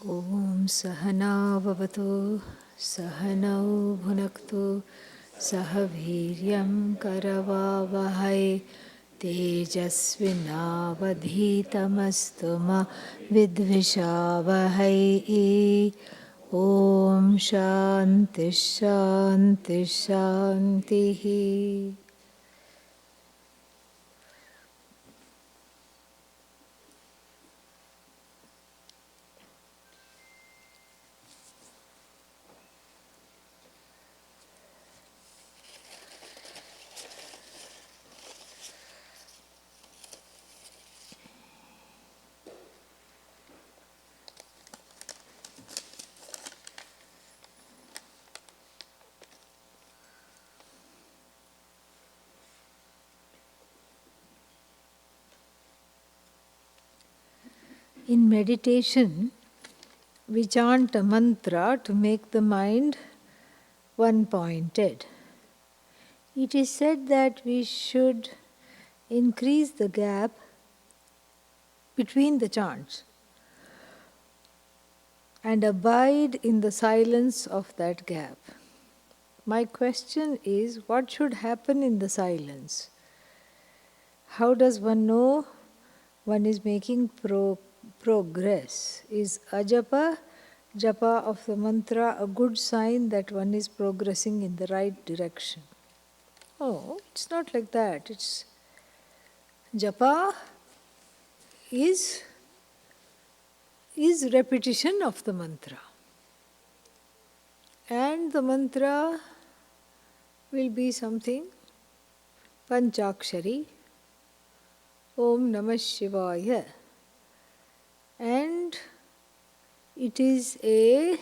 Om Sahana Vavatu Sahanau Bhunaktu Sahaviryam Karavavahai Tejasvinavadhitamastu ma Vidvishavahai. Om Shanti Shanti Shanti. In meditation, we chant a mantra to make the mind one-pointed. It is said that we should increase the gap between the chants and abide in the silence of that gap. My question is, what should happen in the silence? How does one know one is making progress? Is ajapa, japa of the mantra, a good sign that one is progressing in the right direction? Oh, it's not like that. It's japa is repetition of the mantra. And the mantra will be something Panchakshari, Om Namah Shivaya. And it is a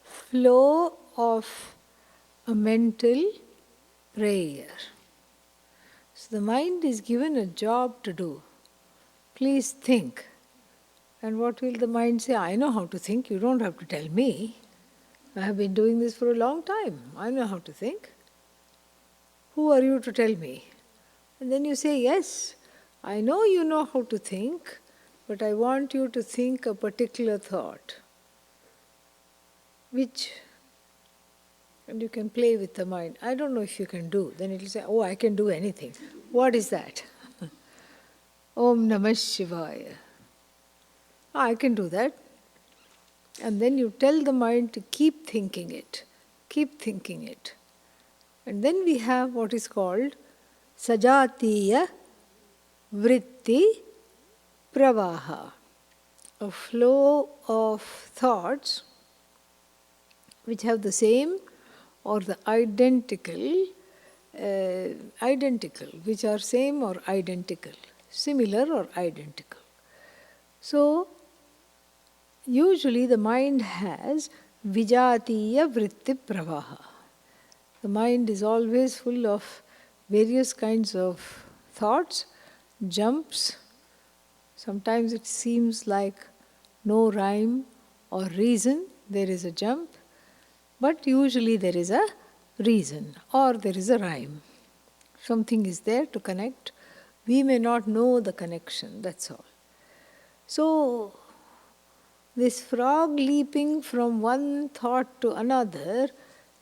flow of a mental prayer. So the mind is given a job to do. Please think. And what will the mind say? I know how to think, you don't have to tell me. I have been doing this for a long time. I know how to think. Who are you to tell me? And then you say, yes, I know you know how to think, but I want you to think a particular thought, and you can play with the mind. I don't know if you can do. Then it will say, oh, I can do anything. What is that? Om Namah Shivaya. I can do that. And then you tell the mind to keep thinking it. Keep thinking it. And then we have what is called Sajatiya Vritti Pravaha, a flow of thoughts which have the same or the identical, which are same or identical, similar or identical. So, usually the mind has Vijatiya Vritti Pravaha. The mind is always full of various kinds of thoughts, jumps. Sometimes it seems like no rhyme or reason, there is a jump, but usually there is a reason or there is a rhyme. Something is there to connect. We may not know the connection, that's all. So, this frog leaping from one thought to another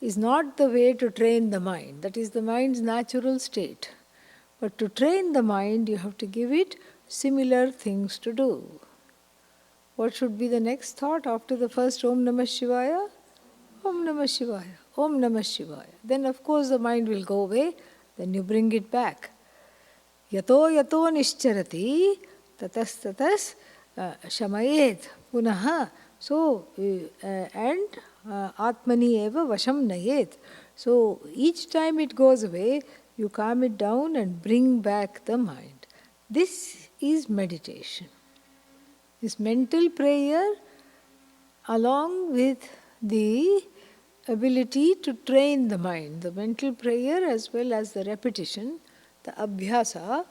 is not the way to train the mind. That is the mind's natural state. But to train the mind, you have to give it similar things to do. What should be the next thought after the first Om Namah Shivaya? Om Namah Shivaya, Om Namah Shivaya. Then of course the mind will go away, then you bring it back. Yato yato nischarati tatas tatas shamayet punaha. So, and atmani eva vasham nayet. So, each time it goes away, you calm it down and bring back the mind. This is meditation. This mental prayer, along with the ability to train the mind, the mental prayer as well as the repetition, the abhyasa,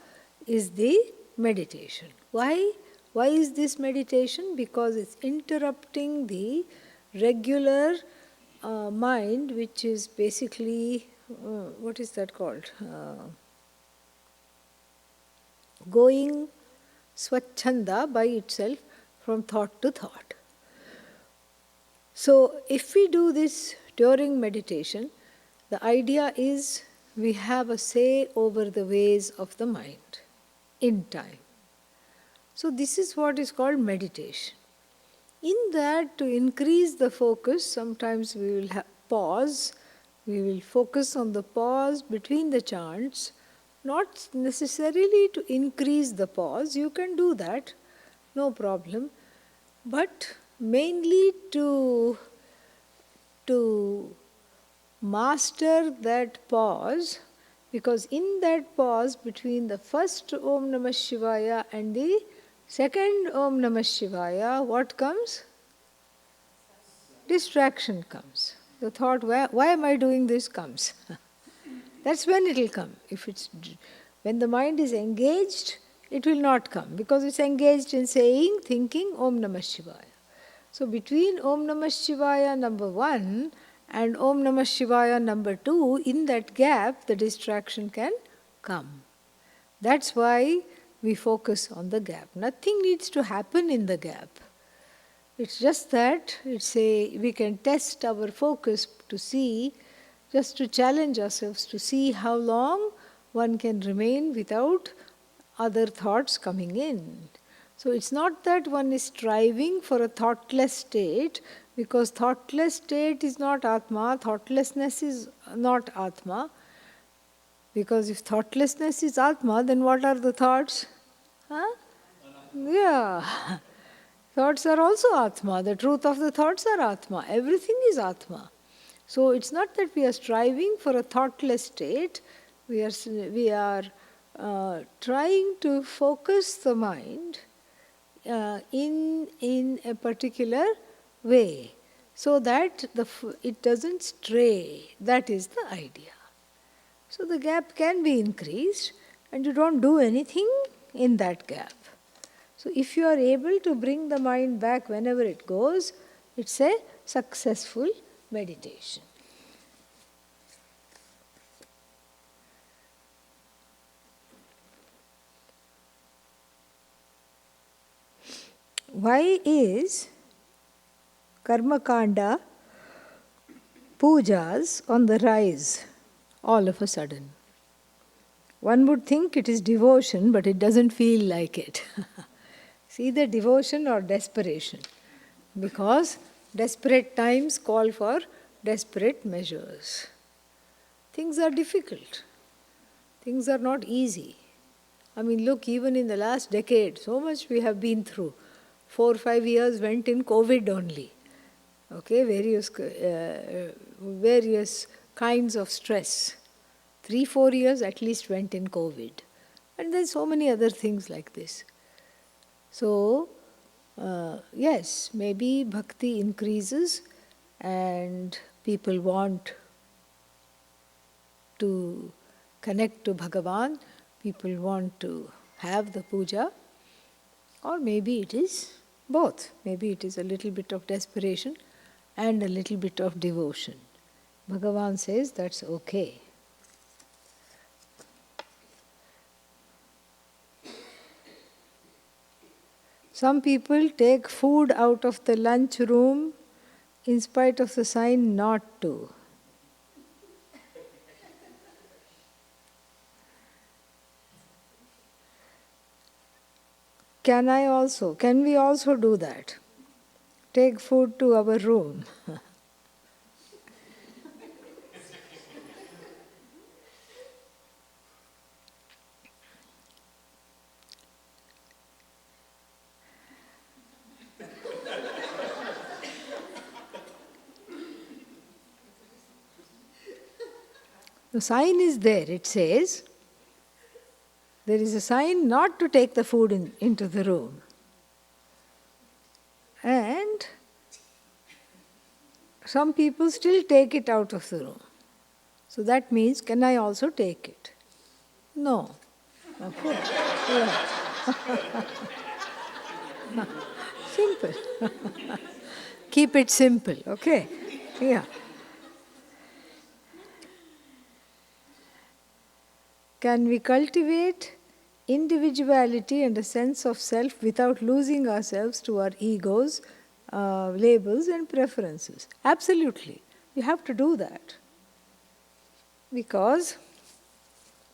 is the meditation. Why? Why is this meditation? Because it's interrupting the regular mind, which is basically, what is that called? Going swachhanda by itself from thought to thought. So if we do this during meditation, the idea is we have a say over the ways of the mind in time. So this is what is called meditation. In that, to increase the focus, sometimes we will pause. We will focus on the pause between the chants, not necessarily to increase the pause. You can do that, no problem. But mainly to master that pause, because in that pause between the first Om Namah Shivaya and the second Om Namah Shivaya, what comes? Distraction comes. The thought, why am I doing this, comes. That's when it will come. When the mind is engaged, it will not come, because it's engaged in saying, thinking Om Namah Shivaya. So between Om Namah Shivaya number 1 and Om Namah Shivaya number 2, in that gap, the distraction can come. That's why we focus on the gap. Nothing needs to happen in the gap. It's just that we can test our focus to see, just to challenge ourselves to see how long one can remain without other thoughts coming in. So it's not that one is striving for a thoughtless state, because thoughtless state is not Atma, thoughtlessness is not Atma. Because if thoughtlessness is Atma, then what are the thoughts? Huh? Yeah. Thoughts are also Atma. The truth of the thoughts are Atma. Everything is Atma. So it's not that we are striving for a thoughtless state. We are trying to focus the mind in a particular way, so that it doesn't stray. That is the idea. So the gap can be increased, and you don't do anything in that gap. So if you are able to bring the mind back whenever it goes, it's a successful meditation. Why is Karma Kanda pujas on the rise all of a sudden? One would think it is devotion, but it doesn't feel like it. It's either devotion or desperation, because desperate times call for desperate measures. Things are difficult. Things are not easy. I mean, look, even in the last decade, so much we have been through. 4 or 5 years went in COVID only. Okay, various kinds of stress. 3-4 years at least went in COVID. And there's so many other things like this. So, yes, maybe bhakti increases and people want to connect to Bhagavan, people want to have the puja, or maybe it is both. Maybe it is a little bit of desperation and a little bit of devotion. Bhagavan says that's okay. Some people take food out of the lunch room in spite of the sign not to. Can we also do that? Take food to our room. The sign is there. It says, there is a sign not to take the food into the room. And some people still take it out of the room. So that means, can I also take it? No. Okay. Yeah. Simple. Keep it simple, okay? Yeah. Can we cultivate individuality and a sense of self without losing ourselves to our egos labels and preferences. Absolutely. You have to do that. Because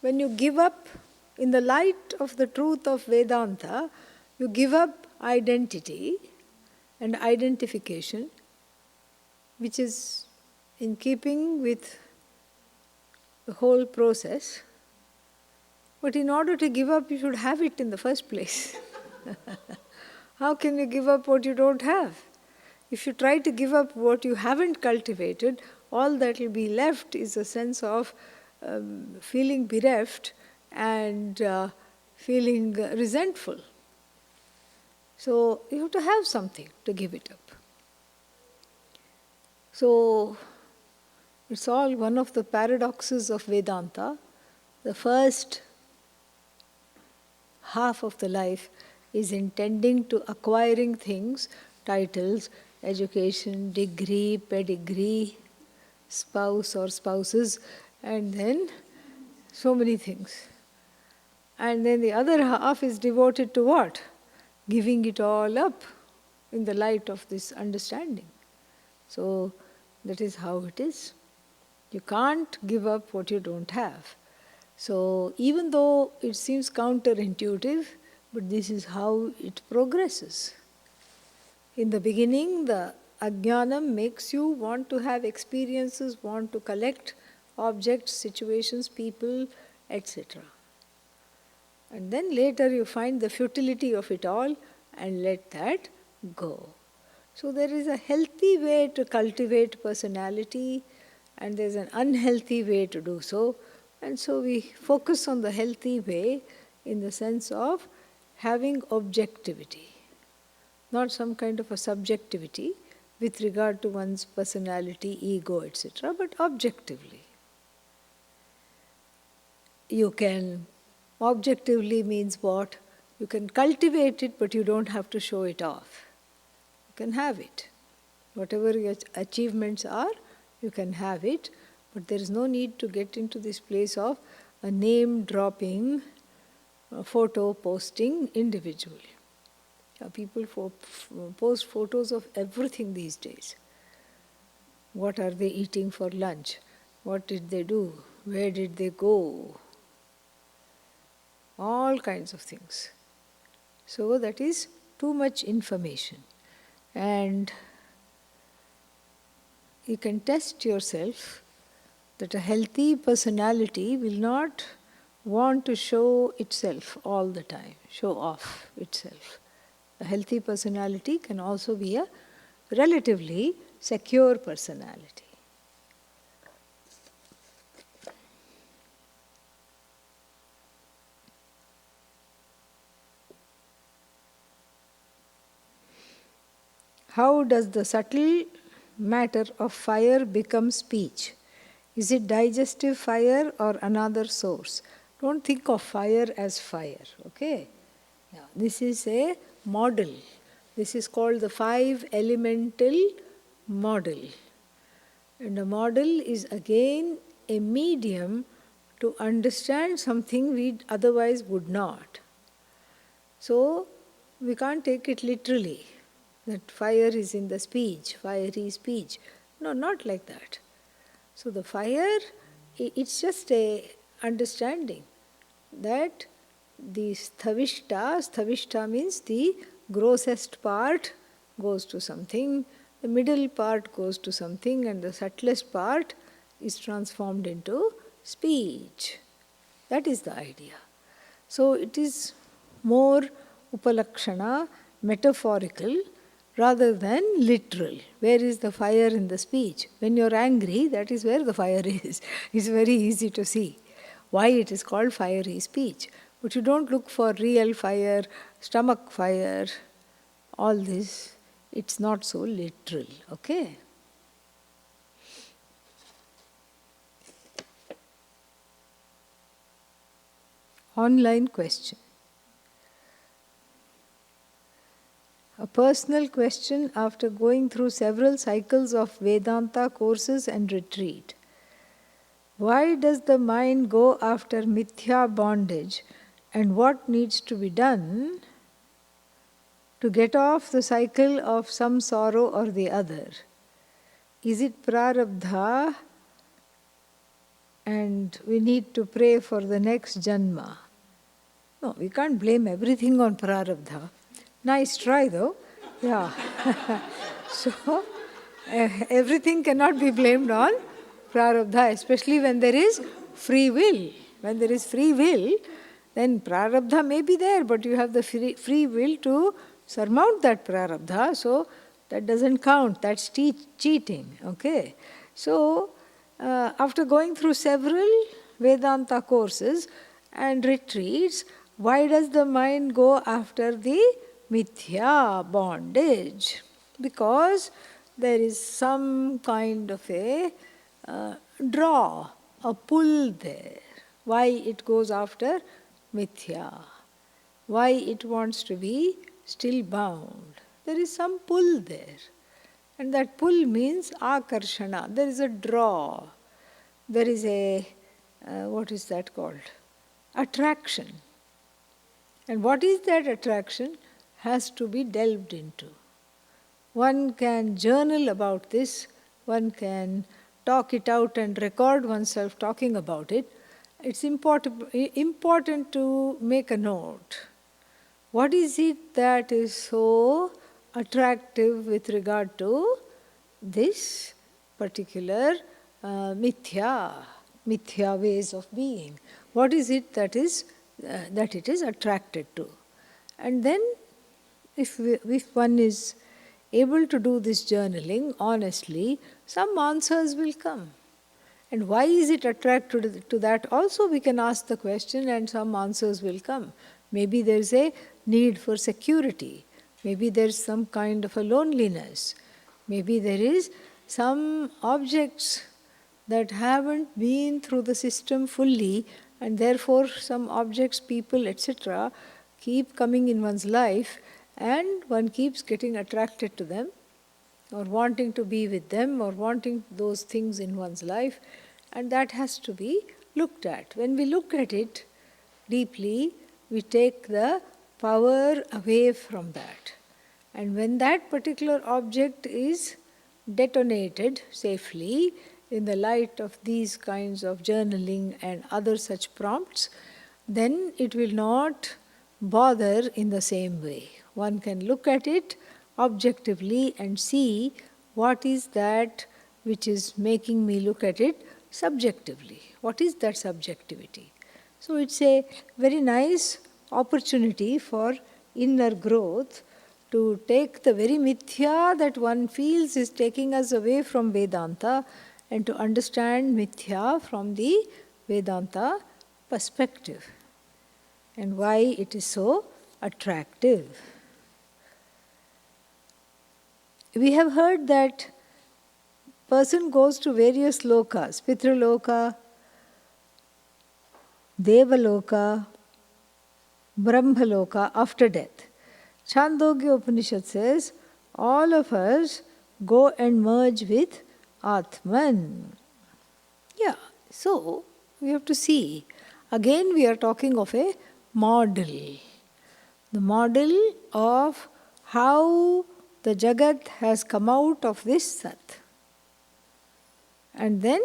when you give up, in the light of the truth of Vedanta, you give up identity and identification, which is in keeping with the whole process. But in order to give up, you should have it in the first place. How can you give up what you don't have? If you try to give up what you haven't cultivated, all that will be left is a sense of feeling bereft and feeling resentful. So you have to have something to give it up. So it's all one of the paradoxes of Vedanta. The first half of the life is intending to acquiring things, titles, education, degree, pedigree, spouse or spouses, and then so many things. And then the other half is devoted to what? Giving it all up in the light of this understanding. So that is how it is. You can't give up what you don't have. So even though it seems counterintuitive, but this is how it progresses. In the beginning, the ajnanam makes you want to have experiences, want to collect objects, situations, people, etc. And then later you find the futility of it all and let that go. So there is a healthy way to cultivate personality and there's an unhealthy way to do so. And so we focus on the healthy way in the sense of having objectivity, not some kind of a subjectivity with regard to one's personality, ego, etc., but objectively. You can, objectively means what? You can cultivate it, but you don't have to show it off. You can have it. Whatever your achievements are, you can have it, but there is no need to get into this place of a name-dropping, photo posting individually. People post photos of everything these days. What are they eating for lunch? What did they do? Where did they go? All kinds of things. So that is too much information. And you can test yourself that a healthy personality will not want to show itself all the time, show off itself. A healthy personality can also be a relatively secure personality. How does the subtle matter of fire become speech? Is it digestive fire or another source? Don't think of fire as fire, okay? Now, this is a model. This is called the 5 elemental model. And a model is again a medium to understand something we otherwise would not. So, we can't take it literally, that fire is in the speech, fiery speech. No, not like that. So the fire, it's just a understanding that the sthavishta means the grossest part goes to something, the middle part goes to something, and the subtlest part is transformed into speech. That is the idea. So it is more upalakshana, metaphorical, rather than literal. Where is the fire in the speech? When you're angry, that is where the fire is. It's very easy to see why it is called fiery speech. But you don't look for real fire, stomach fire, all this. It's not so literal, okay? Online question. A personal question after going through several cycles of Vedanta courses and retreat. Why does the mind go after mithya bondage and what needs to be done to get off the cycle of some sorrow or the other? Is it prarabdha and we need to pray for the next janma? No, we can't blame everything on prarabdha. Nice try though. Yeah. So, everything cannot be blamed on prarabdha, especially when there is free will. When there is free will, then prarabdha may be there, but you have the free will to surmount that prarabdha, so that doesn't count. That's cheating. Okay? So, after going through several Vedanta courses and retreats, why does the mind go after the mithya bondage? Because there is some kind of a draw, a pull there. Why it goes after mithya? Why it wants to be still bound? There is some pull there. And that pull means akarshana. There is a draw. There is a, what is that called? Attraction. And what is that attraction has to be delved into. One can journal about this, one can talk it out and record oneself talking about it. It's important to make a note. What is it that is so attractive with regard to this particular mithya ways of being? What is it that it is attracted to? And then if one is able to do this journaling honestly, some answers will come. And why is it attracted to that? Also we can ask the question and some answers will come. Maybe there is a need for security. Maybe there is some kind of a loneliness. Maybe there is some objects that haven't been through the system fully, and therefore some objects, people, etc. keep coming in one's life, and one keeps getting attracted to them, or wanting to be with them, or wanting those things in one's life, and that has to be looked at. When we look at it deeply, we take the power away from that. And when that particular object is detonated safely in the light of these kinds of journaling and other such prompts, then it will not bother in the same way. One can look at it objectively and see what is that which is making me look at it subjectively. What is that subjectivity? So it's a very nice opportunity for inner growth to take the very mithya that one feels is taking us away from Vedanta and to understand mithya from the Vedanta perspective and why it is so attractive. We have heard that person goes to various lokas, Pitraloka, Devaloka, Brahmaloka after death. Chandogya Upanishad says, all of us go and merge with Atman. Yeah, so we have to see. Again we are talking of a model. The model of how the Jagat has come out of this Sat. And then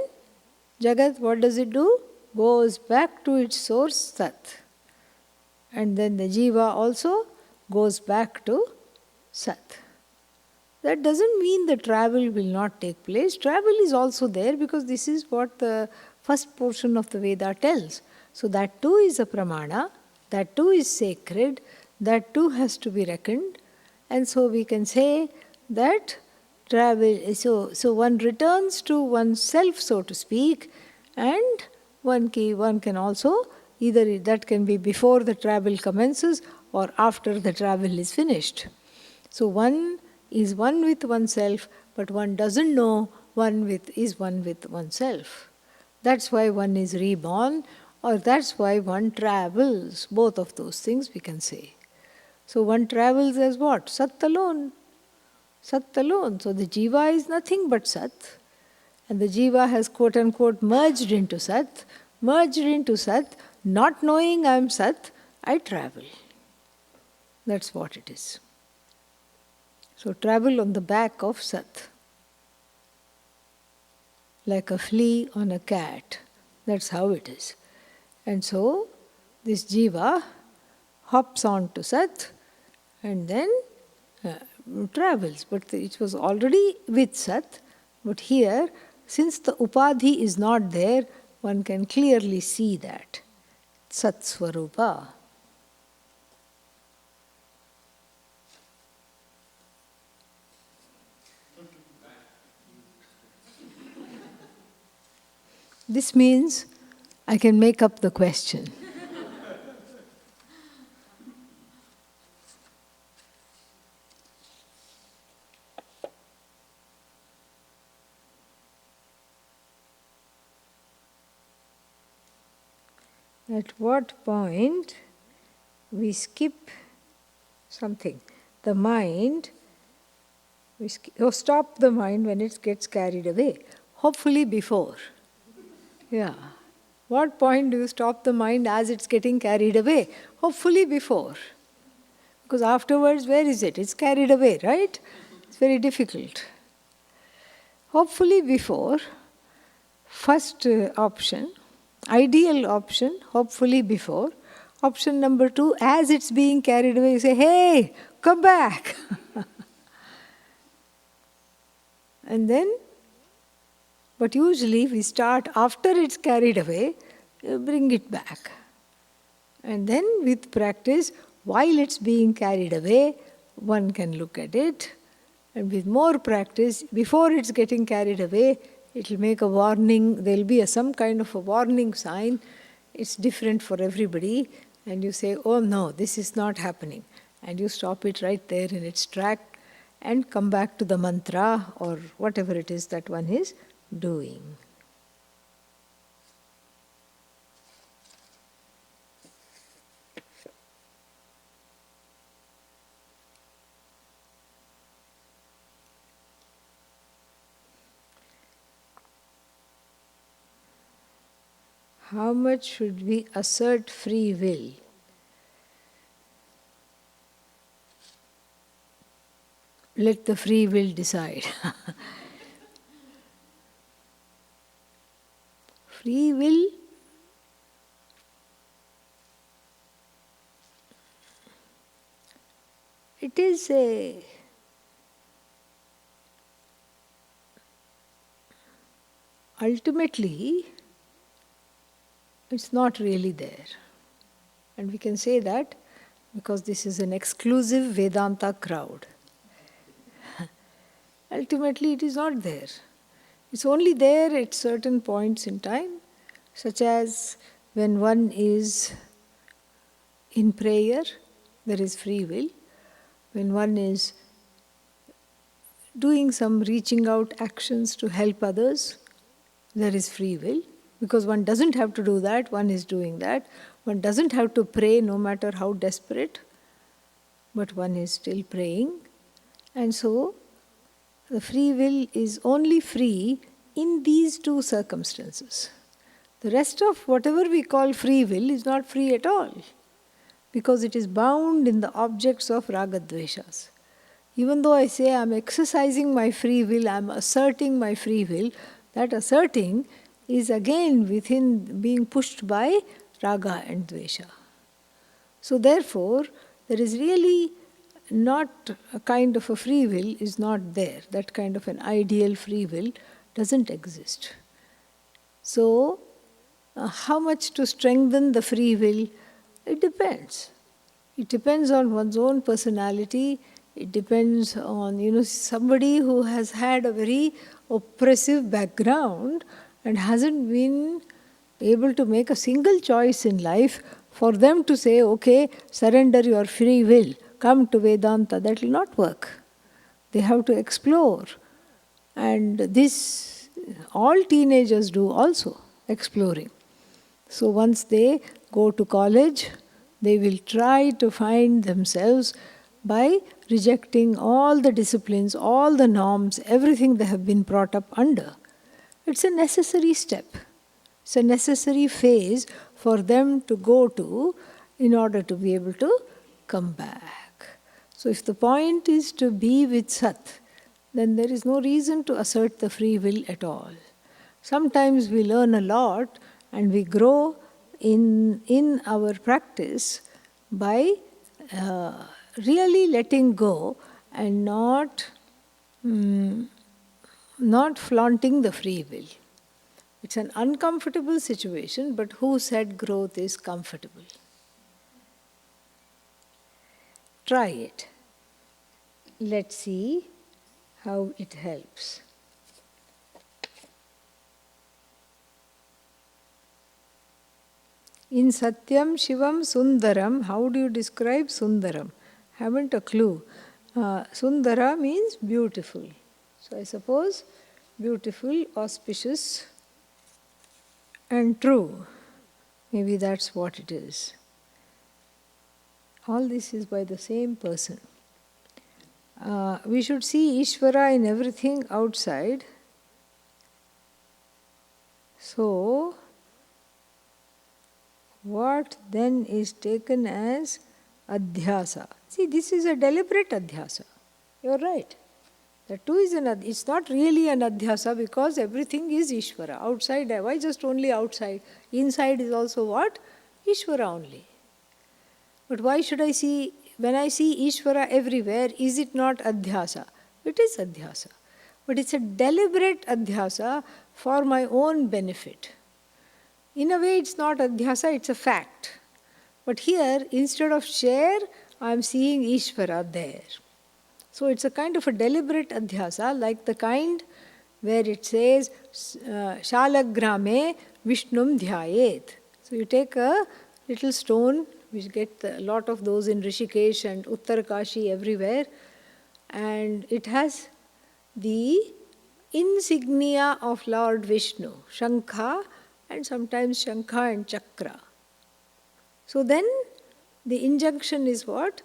Jagat, what does it do? Goes back to its source Sat. And then the Jiva also goes back to Sat. That doesn't mean the travel will not take place. Travel is also there because this is what the first portion of the Veda tells. So that too is a pramana, that too is sacred, that too has to be reckoned. And so we can say that travel, so one returns to oneself, so to speak, and one can also, either that can be before the travel commences or after the travel is finished. So one is one with oneself, but one doesn't know is one with oneself. That's why one is reborn, or that's why one travels. Both of those things we can say. So one travels as what? Sat alone. Sat alone. So the Jiva is nothing but Sat. And the Jiva has quote unquote merged into Sat. Merged into Sat, not knowing I am Sat, I travel. That's what it is. So travel on the back of Sat, like a flea on a cat. That's how it is. And so this jiva hops on to Sat and then travels. But it was already with Sat. But here, since the upadhi is not there, one can clearly see that. Sat Swarupa. This means I can make up the question. At what point we skip something? The mind, stop the mind when it gets carried away. Hopefully before. Yeah. What point do you stop the mind as it's getting carried away? Hopefully before. Because afterwards, where is it? It's carried away, right? It's very difficult. Hopefully before, first option, ideal option, hopefully before. Option number 2, as it's being carried away, you say, hey, come back. And then, but usually we start after it's carried away, bring it back. And then with practice, while it's being carried away, one can look at it. And with more practice, before it's getting carried away, it will make a warning. There will be some kind of a warning sign. It's different for everybody. And you say, oh no, this is not happening. And you stop it right there in its track and come back to the mantra or whatever it is that one is doing. How much should we assert free will? Let the free will decide. Free will it is ultimately it's not really there. And we can say that because this is an exclusive Vedanta crowd. Ultimately it is not there. It's only there at certain points in time, such as when one is in prayer, there is free will. When one is doing some reaching out actions to help others, there is free will. Because one doesn't have to do that, one is doing that. One doesn't have to pray no matter how desperate, but one is still praying. And so, the free will is only free in these two circumstances. The rest of whatever we call free will is not free at all, because it is bound in the objects of ragadveshas. Even though I say I'm exercising my free will, I'm asserting my free will, that asserting is again within being pushed by raga and dvesha. So therefore, there is really not a kind of a free will is not there. That kind of an ideal free will doesn't exist. So, how much to strengthen the free will? It depends. It depends on one's own personality. It depends on, somebody who has had a very oppressive background and hasn't been able to make a single choice in life, for them to say, okay, surrender your free will, come to Vedanta, that will not work. They have to explore. And this, all teenagers do also, exploring. So once they go to college, they will try to find themselves by rejecting all the disciplines, all the norms, everything they have been brought up under. It's a necessary step. It's a necessary phase for them to go to in order to be able to come back. So if the point is to be with Sat, then there is no reason to assert the free will at all. Sometimes we learn a lot and we grow in our practice by really letting go and not flaunting the free will. It's an uncomfortable situation, but who said growth is comfortable? Try it. Let's see how it helps. In Satyam Shivam Sundaram, how do you describe Sundaram? Haven't a clue. Sundara means beautiful. So I suppose beautiful, auspicious, and true. Maybe that's what it is. All this is by the same person. We should see Ishvara in everything outside. So, what then is taken as adhyasa? See, this is a deliberate adhyasa. You're right. That too is it's not really an adhyasa because everything is Ishvara. Outside, why just only outside? Inside is also what? Ishvara only. But why should I see, when I see Ishvara everywhere, is it not adhyasa? It is adhyasa. But it's a deliberate adhyasa for my own benefit. In a way, it's not adhyasa, it's a fact. But here, instead of share, I'm seeing Ishvara there. So it's a kind of a deliberate adhyasa, like the kind where it says, Shalagrame Vishnum Dhyayet. So you take a little stone, we get a lot of those in Rishikesh and Uttarkashi everywhere, and it has the insignia of Lord Vishnu, Shankha, and sometimes Shankha and Chakra. So then the injunction is what?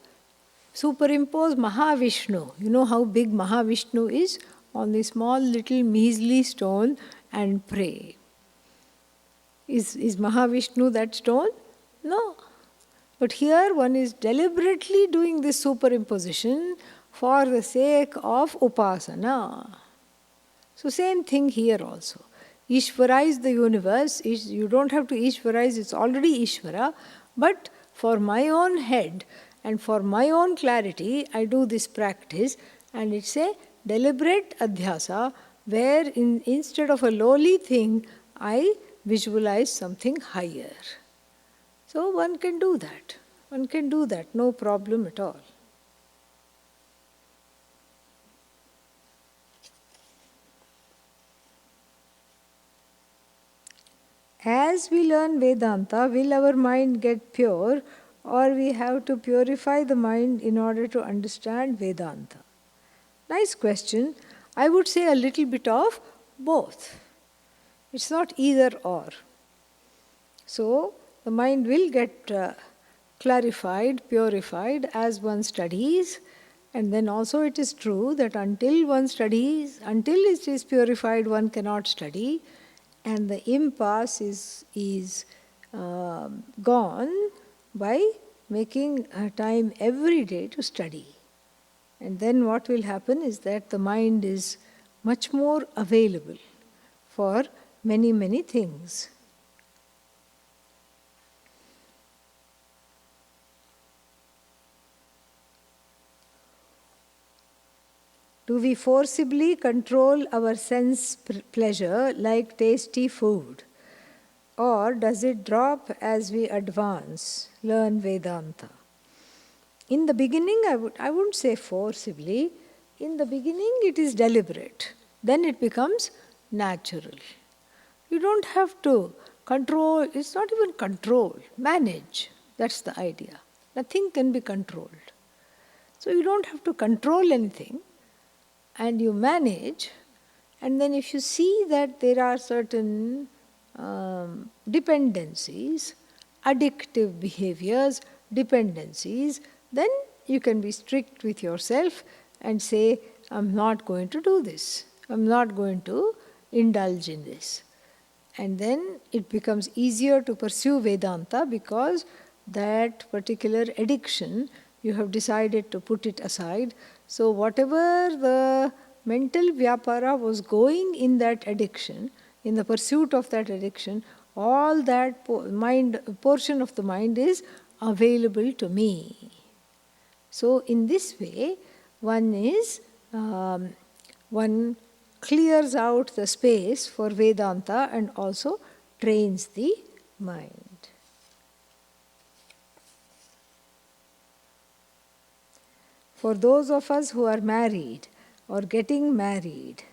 Superimpose Mahavishnu. You know how big Mahavishnu is? On the small little measly stone and pray. Is Mahavishnu that stone? No. But here one is deliberately doing this superimposition for the sake of upasana. So same thing here also. Ishvarize the universe. You don't have to Ishvarize, it's already Ishvara. But for my own head and for my own clarity, I do this practice, and it's a deliberate adhyasa where instead of a lowly thing, I visualize something higher. So one can do that. One can do that, no problem at all. As we learn Vedanta, will our mind get pure, or we have to purify the mind in order to understand Vedanta? Nice question. I would say a little bit of both. It's not either or. So, the mind will get clarified, purified as one studies, and then also it is true that until one studies, until it is purified, one cannot study, and the impasse is gone by making time every day to study. And then what will happen is that the mind is much more available for many, many things. Do we forcibly control our sense pleasure like tasty food? Or does it drop as we advance, learn Vedanta? In the beginning, I wouldn't say forcibly. In the beginning, it is deliberate. Then it becomes natural. You don't have to control, it's not even control, manage. That's the idea. Nothing can be controlled. So you don't have to control anything, and you manage, and then if you see that there are certain dependencies, addictive behaviors, dependencies, then you can be strict with yourself and say, I'm not going to do this. I'm not going to indulge in this. And then it becomes easier to pursue Vedanta because that particular addiction You have decided to put it aside. So whatever the mental vyapara was going in that addiction, in the pursuit of that addiction, all that portion of the mind is available to me. So in this way, one clears out the space for Vedanta and also trains the mind. For those of us who are married or getting married,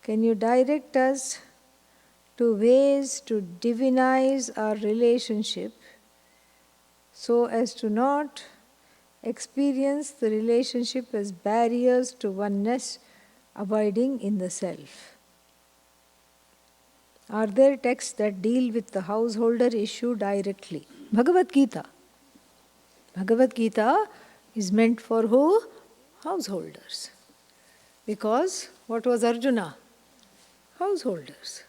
can you direct us to ways to divinize our relationship so as to not experience the relationship as barriers to oneness abiding in the self? Are there texts that deal with the householder issue directly? Bhagavad Gita. Bhagavad Gita is meant for who? Householders. Because what was Arjuna? Householders.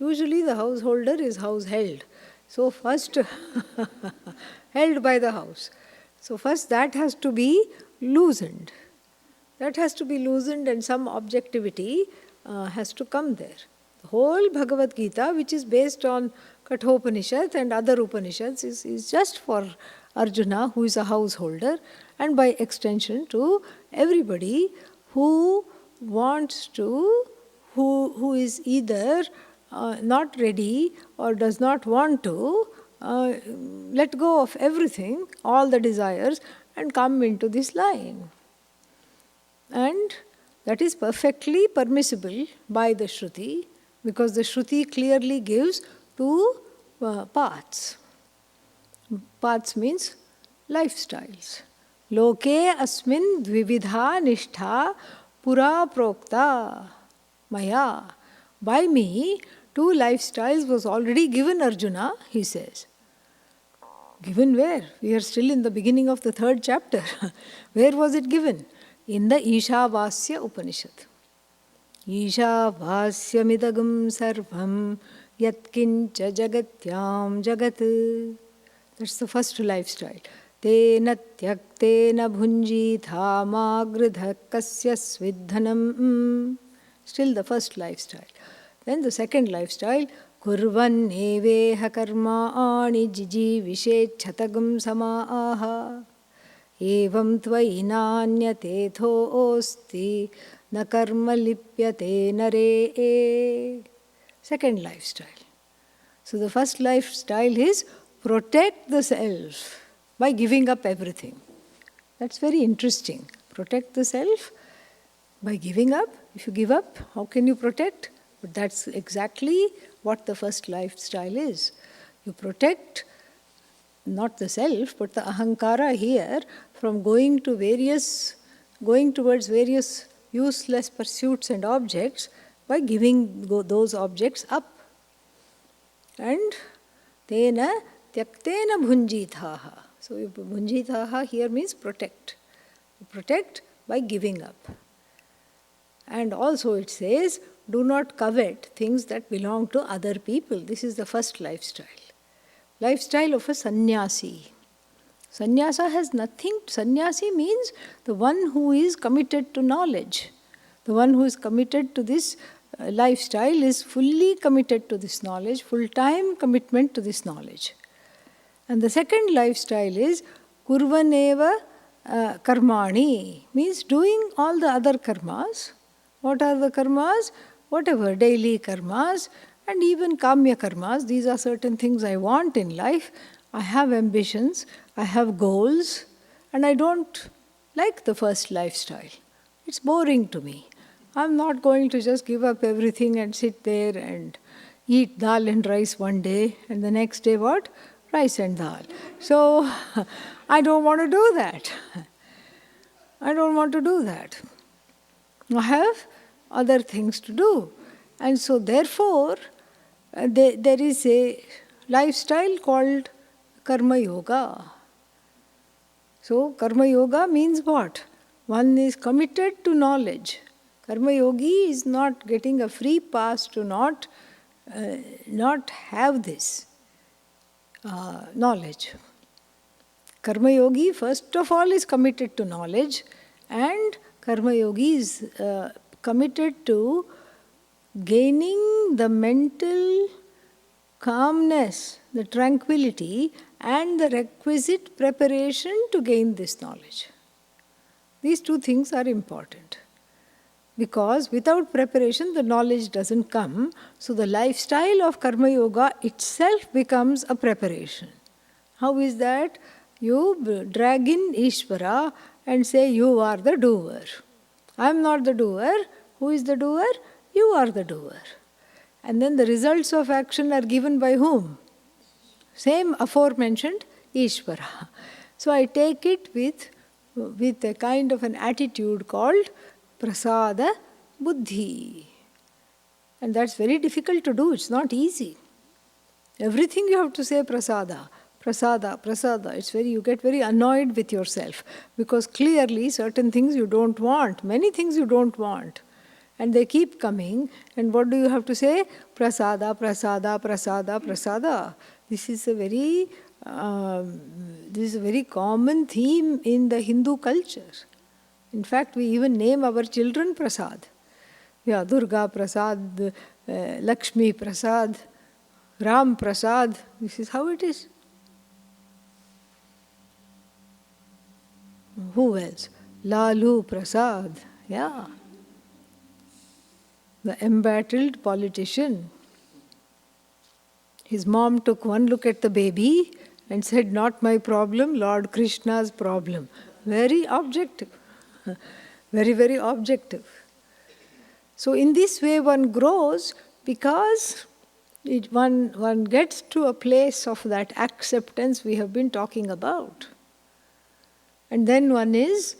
Usually the householder is house-held. So first, held by the house. So first that has to be loosened. That has to be loosened and some objectivity has to come there. The whole Bhagavad Gita, which is based on Kathopanishad and other Upanishads, is just for Arjuna, who is a householder, and by extension to everybody who wants to, who is either not ready or does not want to let go of everything, all the desires, and come into this line. And that is perfectly permissible by the Shruti, because the Shruti clearly gives two paths. Paths means lifestyles. Loke asmin dvividha nishtha pura prokta maya. By me, two lifestyles was already given, Arjuna, he says. Given where? We are still in the beginning of the 3rd chapter. Where was it given? In the Ishavasya Upanishad. Ishavasyamidagam sarvam yatkincha jagatyam jagat. That's the first lifestyle. Tena tyaktena bhunjitha magridha kasya svidhanam. Still the first lifestyle. Then the second lifestyle, kurvan eveha karmaani jiji vishechatagam samaaha evam tvai nanyathetho osti na karma lipyate nare. Second lifestyle. So the first lifestyle is protect the self by giving up everything. That's very interesting. Protect the self by giving up. If you give up, how can you protect? But that's exactly what the first lifestyle is. You protect not the self, but the ahankara here from going towards various useless pursuits and objects by giving those objects up. And tena tyaktena bhunjithaha. So bhunjithaha here means protect. You protect by giving up. And also it says, do not covet things that belong to other people. This is the first lifestyle. Lifestyle of a sannyasi. Sannyasa has nothing. Sannyasi means the one who is committed to knowledge. The one who is committed to this lifestyle is fully committed to this knowledge, full-time commitment to this knowledge. And the second lifestyle is kurvaneva karmani, means doing all the other karmas. What are the karmas? Whatever, daily karmas and even kamya karmas. These are certain things I want in life. I have ambitions, I have goals, and I don't like the first lifestyle. It's boring to me. I'm not going to just give up everything and sit there and eat dal and rice one day and the next day what? Rice and dal. So I don't want to do that. I don't want to do that. I have other things to do. And so therefore, there is a lifestyle called karma yoga. So karma yoga means what? One is committed to knowledge. Karma yogi is not getting a free pass to not have this knowledge. Karma yogi, first of all, is committed to knowledge, and karma yogi is committed to gaining the mental calmness, the tranquility, and the requisite preparation to gain this knowledge. These two things are important. Because without preparation, the knowledge doesn't come. So the lifestyle of Karma Yoga itself becomes a preparation. How is that? You drag in Ishvara and say, you are the doer. I am not the doer. Who is the doer? You are the doer. And then the results of action are given by whom? Same aforementioned Ishvara. So I take it with a kind of an attitude called prasada buddhi. And that's very difficult to do. It's not easy. Everything you have to say prasada. Prasada, prasada. You get very annoyed with yourself because clearly certain things you don't want, many things you don't want. And they keep coming. And what do you have to say? Prasada, prasada, prasada, prasada. This is a very common theme in the Hindu culture. In fact, we even name our children Prasad. Yeah, Durga Prasad, Lakshmi Prasad, Ram Prasad. This is how it is. Who else? Lalu Prasad. Yeah. The embattled politician. His mom took one look at the baby and said, not my problem, Lord Krishna's problem. Very objective. Very, very objective. So in this way one grows because one gets to a place of that acceptance we have been talking about. And then one is,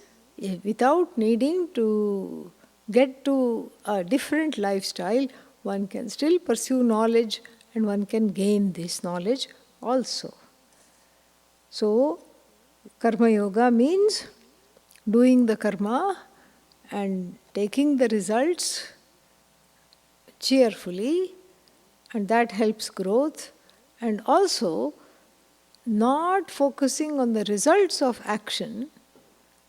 without needing to get to a different lifestyle, one can still pursue knowledge and one can gain this knowledge also. So, Karma Yoga means doing the karma and taking the results cheerfully, and that helps growth, and also not focusing on the results of action,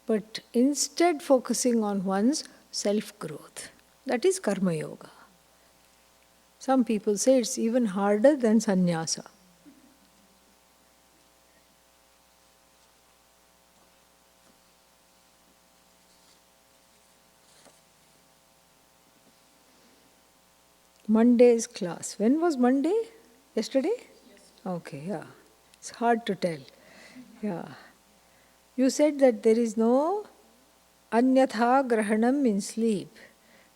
but instead focusing on one's self-growth. That is Karma Yoga. Some people say it's even harder than sannyasa. Monday's class. When was Monday? Yesterday? Yes. Okay, yeah. It's hard to tell. Yeah. You said that there is no anyatha grahanam in sleep.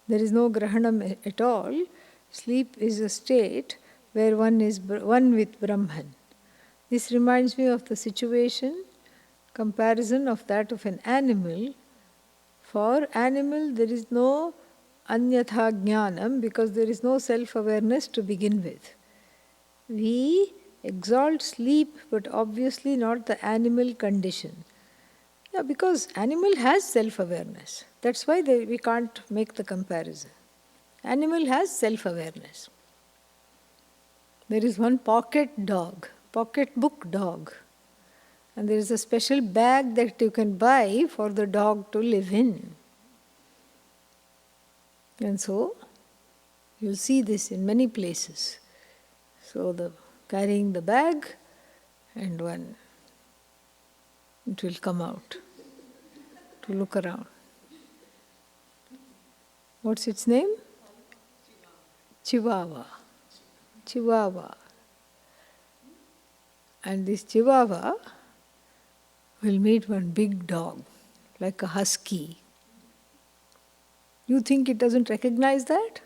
There is no grahanam at all. Sleep is a state where one is one with Brahman. This reminds me of the comparison of that of an animal. For animal, there is no anyatha jnanam because there is no self-awareness to begin with. We exalt sleep, but obviously not the animal condition. Yeah, because animal has self-awareness. That's why we can't make the comparison. Animal has self-awareness. There is one pocketbook dog. And there is a special bag that you can buy for the dog to live in. And so, you'll see this in many places. So, carrying the bag and it will come out to look around. What's its name? Chihuahua. Chihuahua. And this Chihuahua will meet one big dog, like a husky. You think it doesn't recognize that?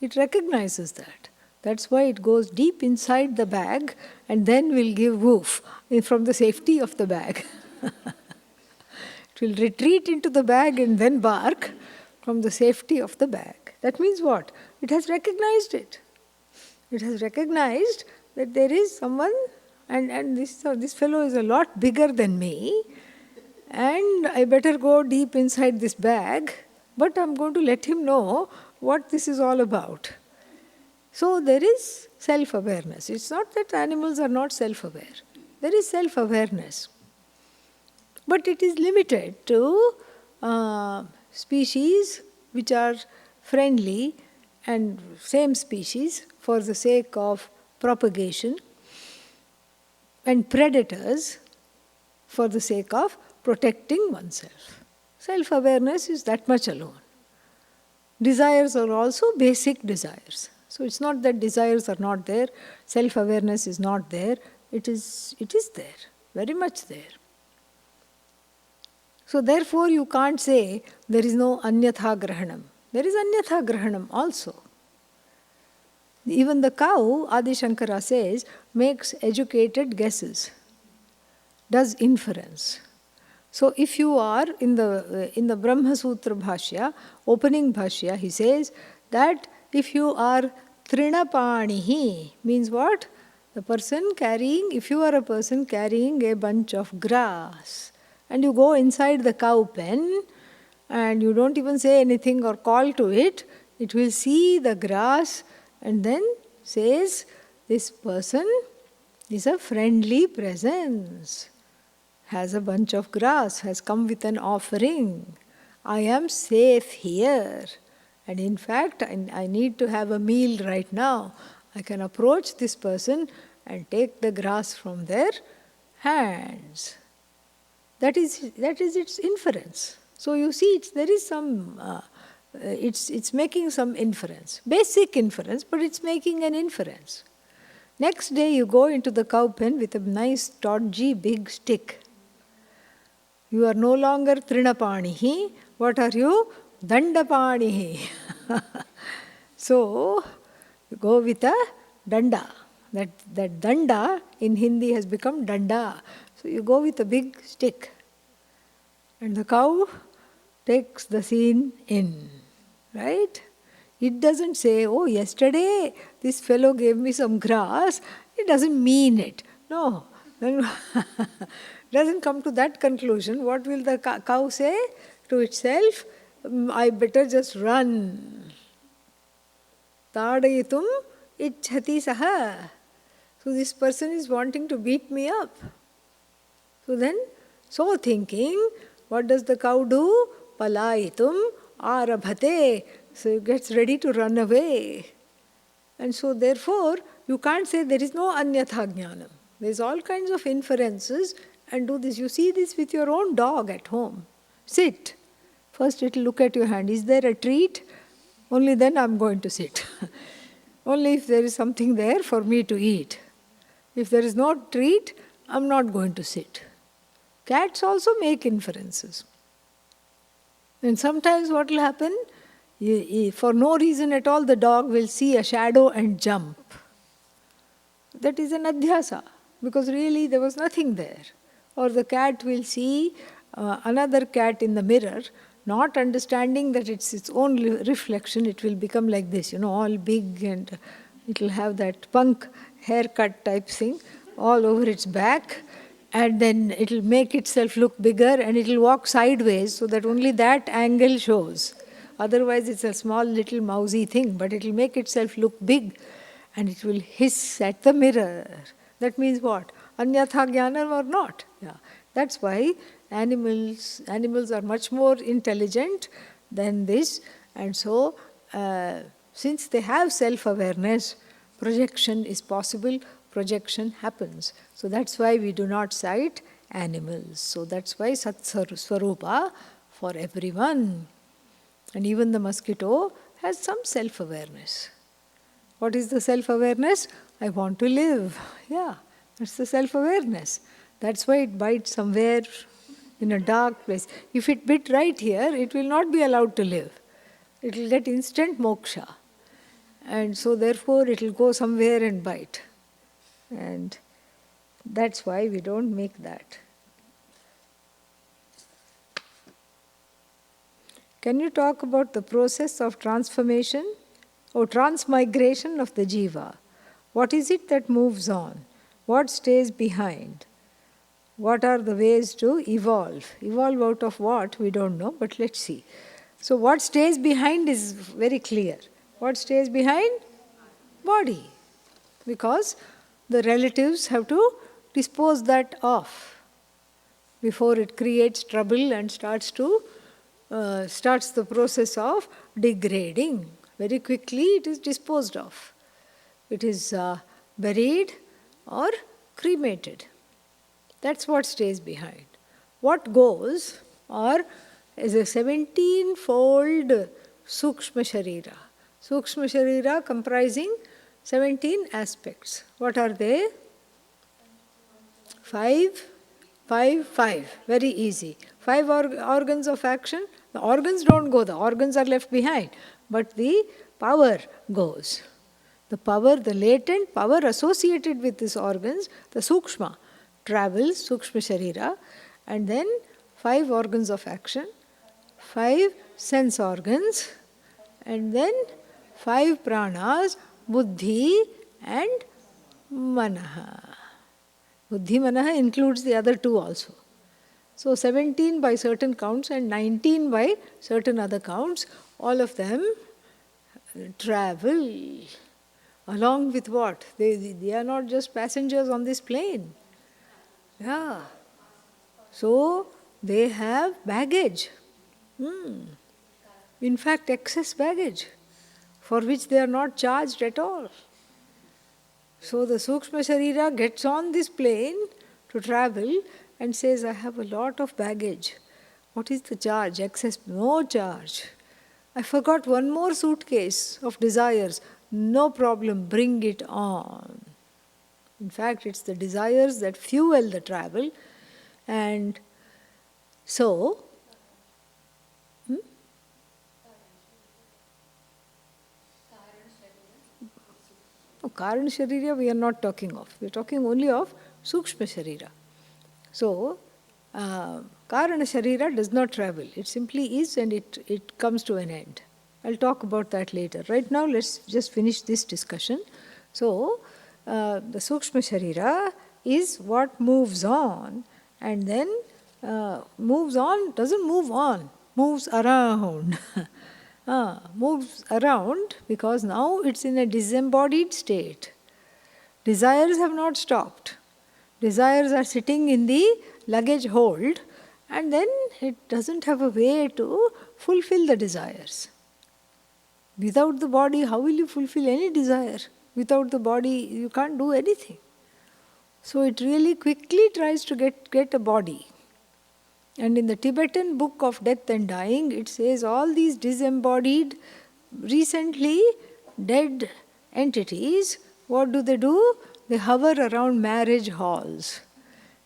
It recognizes that. That's why it goes deep inside the bag and then will give woof from the safety of the bag. It will retreat into the bag and then bark from the safety of the bag. That means what? It has recognized it. It has recognized that there is someone, and this fellow is a lot bigger than me, and I better go deep inside this bag, but I'm going to let him know what this is all about. So there is self-awareness. It's not that animals are not self-aware. There is self-awareness. But it is limited to species which are friendly and same species for the sake of propagation, and predators for the sake of protecting oneself. Self-awareness is that much alone. Desires are also basic desires. So it's not that desires are not there, self-awareness is not there, it is there, very much there. So therefore you can't say there is no anyatha grahanam. There is anyatha grahanam also. Even the cow, Adi Shankara says, makes educated guesses, does inference. So if you are in the Brahma Sutra Bhashya, opening Bhashya, he says that if you are trinapanihi, means what? The person carrying, if you are a person carrying a bunch of grass, and you go inside the cow pen, and you don't even say anything or call to it, it will see the grass and then says, this person is a friendly presence, has a bunch of grass, has come with an offering. I am safe here. And in fact, I need to have a meal right now. I can approach this person and take the grass from their hands. That is its inference. So you see, there is some, it's making some inference. Basic inference, but it's making an inference. Next day you go into the cow pen with a nice, todgy, big stick. You are no longer trinapanihi. What are you? Dandapanihi. So, you go with a danda. That danda in Hindi has become danda. So you go with a big stick. And the cow takes the scene in. Right? It doesn't say, oh, yesterday this fellow gave me some grass. It doesn't mean it. No. Doesn't come to that conclusion. What will the cow say to itself? I better just run. Tadayitum ichhati saha. So this person is wanting to beat me up. So then, so thinking, what does the cow do? Palayitum arabhate. So it gets ready to run away. And so therefore, you can't say there is no anyatha jnanam. There's all kinds of inferences and do this. You see this with your own dog at home. Sit. First it will look at your hand. Is there a treat? Only then I'm going to sit. Only if there is something there for me to eat. If there is no treat, I'm not going to sit. Cats also make inferences. And sometimes what will happen? For no reason at all, the dog will see a shadow and jump. That is an adhyasa, because really there was nothing there. Or the cat will see another cat in the mirror, not understanding that it's its own reflection. It will become like this, all big, and it will have that punk haircut type thing all over its back, and then it will make itself look bigger, and it will walk sideways so that only that angle shows. Otherwise it's a small little mousy thing, but it will make itself look big, and it will hiss at the mirror. That means what? Anyatha jnanam or not? Yeah. That's why animals are much more intelligent than this, and so since they have self-awareness, projection is possible, projection happens. So that's why we do not cite animals. So that's why Sat Swarupa for everyone. And even the mosquito has some self-awareness. What is the self-awareness? I want to live. Yeah, that's the self-awareness. That's why it bites somewhere in a dark place. If it bit right here, it will not be allowed to live. It will get instant moksha. And so therefore it will go somewhere and bite. And that's why we don't make that. Can you talk about the process of transformation or transmigration of the jiva? What is it that moves on? What stays behind? What are the ways to evolve? Evolve out of what? We don't know, but let's see. So what stays behind is very clear. What stays behind? Body. Because the relatives have to dispose that off. before it creates trouble and starts the process of degrading. Very quickly it is disposed of. It is buried or cremated. That's what stays behind. What goes is a 17-fold Sukshma Sharira. Sukshma Sharira comprising 17 aspects. What are they? 5. Very easy. 5 organs of action. The organs don't go, the organs are left behind. But the power goes. The power, the latent power associated with these organs, the Sukshma, travels, Sukshma Sharira, and then 5 organs of action, 5 sense organs, and then 5 pranas, buddhi and manaha. Buddhi manaha includes the other 2 also. So 17 by certain counts and 19 by certain other counts, all of them travel. Along with what? They are not just passengers on this plane. Yeah. So they have baggage. In fact, excess baggage, for which they are not charged at all. So the Sukshma Sharira gets on this plane to travel and says, I have a lot of baggage. What is the charge? Excess, no charge. I forgot one more suitcase of desires. No problem, bring it on. In fact, it's the desires that fuel the travel. And so, Karana Sharira we are not talking of. We are talking only of Sukshma Sharira. So, Karana Sharira does not travel. It simply is and it comes to an end. I'll talk about that later. Right now, let's just finish this discussion. So, the Sukshma Sharira is what moves on and then moves on, doesn't move on, moves around. Moves around because now it's in a disembodied state. Desires have not stopped. Desires are sitting in the luggage hold and then it doesn't have a way to fulfill the desires. Without the body, how will you fulfill any desire? Without the body, you can't do anything. So it really quickly tries to get a body. And in the Tibetan book of death and dying, it says all these disembodied, recently dead entities, what do? They hover around marriage halls.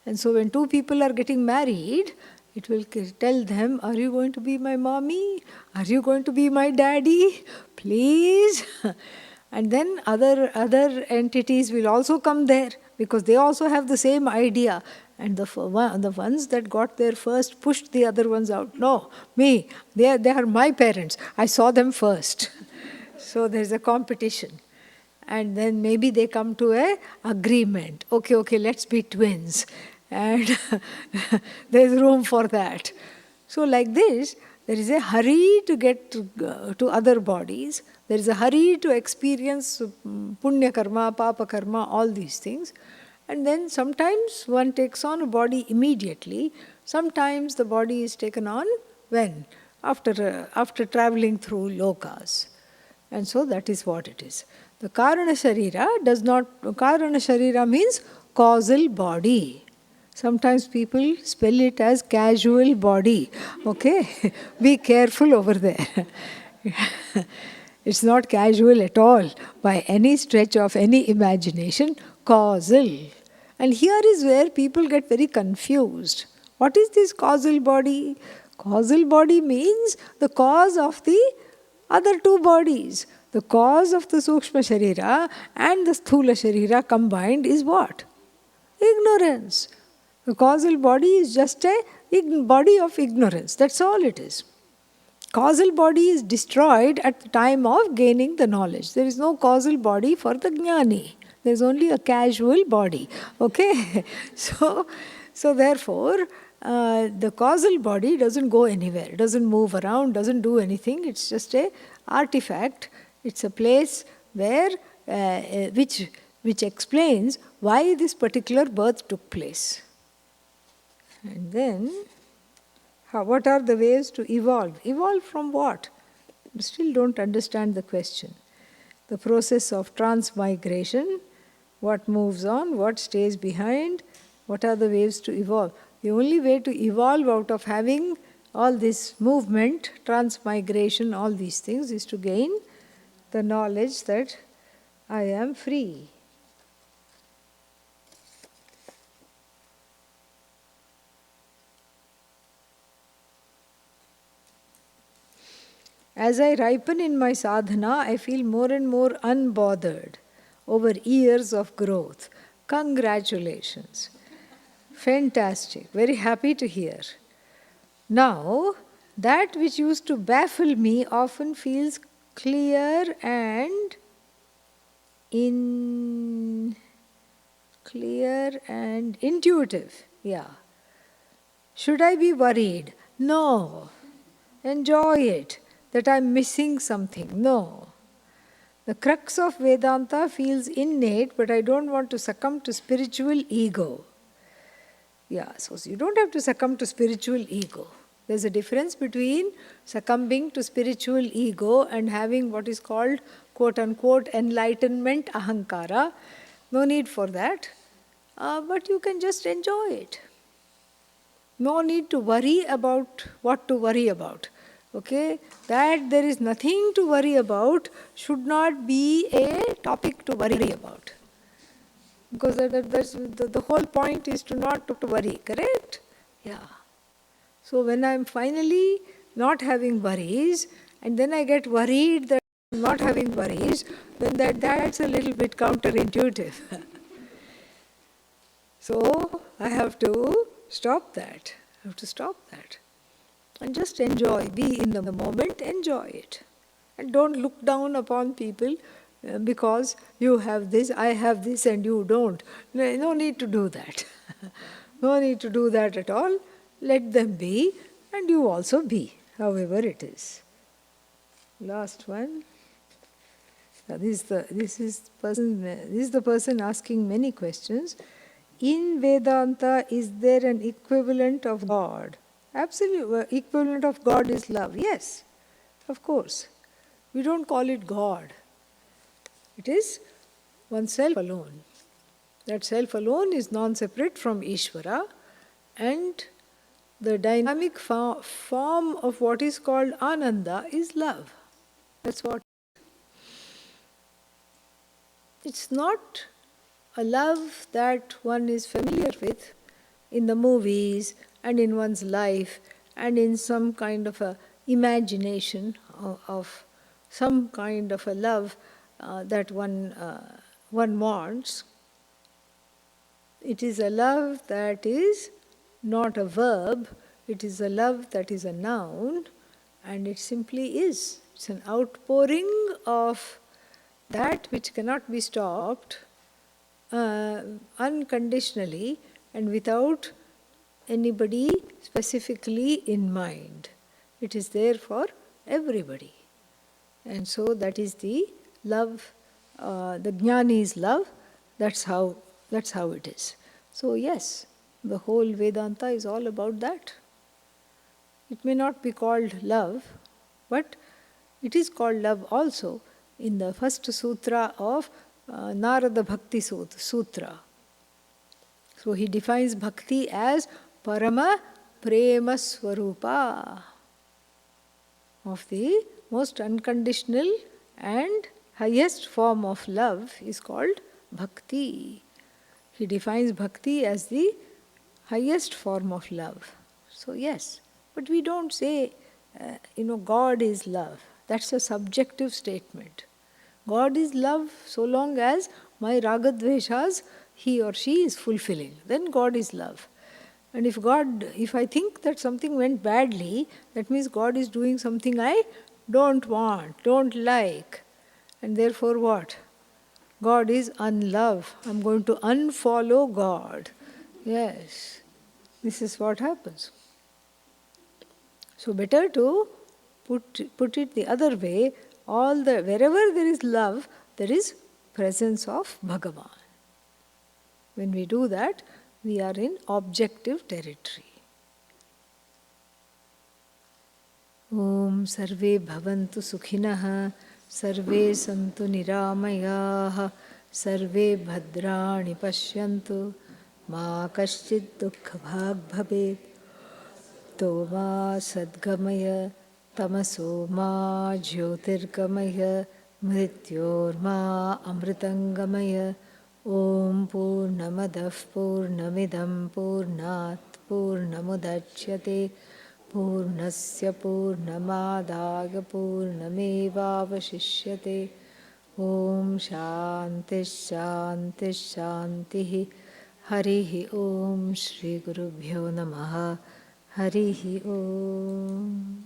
And so when 2 people are getting married, it will tell them, are you going to be my mommy? Are you going to be my daddy? Please. And then other entities will also come there because they also have the same idea. And the ones that got there first pushed the other ones out. No, me, they are my parents. I saw them first. So there's a competition. And then maybe they come to a agreement. Okay, let's be twins. And there's room for that. So like this, there is a hurry to get to other bodies. There is a hurry to experience punya karma, papa karma, all these things. And then sometimes one takes on a body immediately. Sometimes the body is taken on when? After traveling through lokas. And so that is what it is. The Karana Sharira does not, Karana Sharira means causal body. Sometimes people spell it as casual body. Okay? Be careful over there. It's not casual at all by any stretch of any imagination. Causal. And here is where people get very confused. What is this causal body? Causal body means the cause of the other 2 bodies. The cause of the Sukshma Sharira and the Sthula Sharira combined is what? Ignorance. The causal body is just a body of ignorance. That's all it is. Causal body is destroyed at the time of gaining the knowledge. There is no causal body for the jnani. There is only a casual body. Okay? So therefore, the causal body doesn't go anywhere. It doesn't move around, doesn't do anything. It's just an artifact. It's a place where, which explains why this particular birth took place. And then, what are the ways to evolve? Evolve from what? You still don't understand the question. The process of transmigration, what moves on, what stays behind, what are the ways to evolve? The only way to evolve out of having all this movement, transmigration, all these things, is to gain the knowledge that I am free. As I ripen in my sadhana, I feel more and more unbothered over years of growth. Congratulations. Fantastic. Very happy to hear. Now, that which used to baffle me often feels clear and intuitive. Yeah. Should I be worried? No. Enjoy it. That I'm missing something. No. The crux of Vedanta feels innate, but I don't want to succumb to spiritual ego. Yeah, so you don't have to succumb to spiritual ego. There's a difference between succumbing to spiritual ego and having what is called quote-unquote enlightenment ahankara. No need for that. But you can just enjoy it. No need to worry about what to worry about. Okay? That there is nothing to worry about should not be a topic to worry about. Because the whole point is to not to worry, correct? Yeah. So when I'm finally not having worries, and then I get worried that I'm not having worries, then that's a little bit counterintuitive. So I have to stop that. I have to stop that. And just enjoy, be in the moment, enjoy it. And don't look down upon people because you have this, I have this, and you don't. No need to do that. No need to do that at all. Let them be, and you also be, however it is. Last one. This is the person asking many questions. In Vedanta, is there an equivalent of God? Absolute equivalent of God is love. Yes, of course. We don't call it God. It is oneself alone. That self alone is non-separate from Ishvara, and the dynamic form of what is called Ananda is love. That's what. It's not a love that one is familiar with in the movies and in one's life and in some kind of a imagination of some kind of a love that one wants. It is a love that is not a verb, it is a love that is a noun, and it simply is. It's an outpouring of that which cannot be stopped unconditionally and without anybody specifically in mind. It is there for everybody. And so that is the love, the Jnani's love. That's how it is. So yes, the whole Vedanta is all about that. It may not be called love, but it is called love also in the first sutra of Narada Bhakti Sutra. So he defines bhakti as Parama Prema Swarupa, of the most unconditional and highest form of love is called bhakti. He defines bhakti as the highest form of love. So yes, but we don't say, God is love. That's a subjective statement. God is love so long as my ragadveshas he or she is fulfilling. Then God is love. And if I think that something went badly, that means God is doing something I don't want, don't like. And therefore what? God is unlove. I'm going to unfollow God. Yes, this is what happens. So better to put it the other way. Wherever there is love, there is presence of Bhagavan. When we do that, we are in objective territory. ॐ सर्वे भवन्तु सुखिनः, सर्वे सन्तु निरामयाः, सर्वे भद्राणि पश्यन्तु, मा कश्चित् दुःखभाग् भवेत्। तो मा सद्गमय तमसो मा ज्योतिर्गमय मृत्योर्मा अमृतङ्गमय। ॐ पूर्णमदः पूर्णमिदं पूर्णात् पूर्णमुदच्यते पूर्णस्य पूर्णमादाय पूर्णमेवावशिष्यते। ॐ शान्तिः शान्तिः शान्तिः। हरिः ॐ श्रीगुरुभ्यो नमः। हरिः ॐ।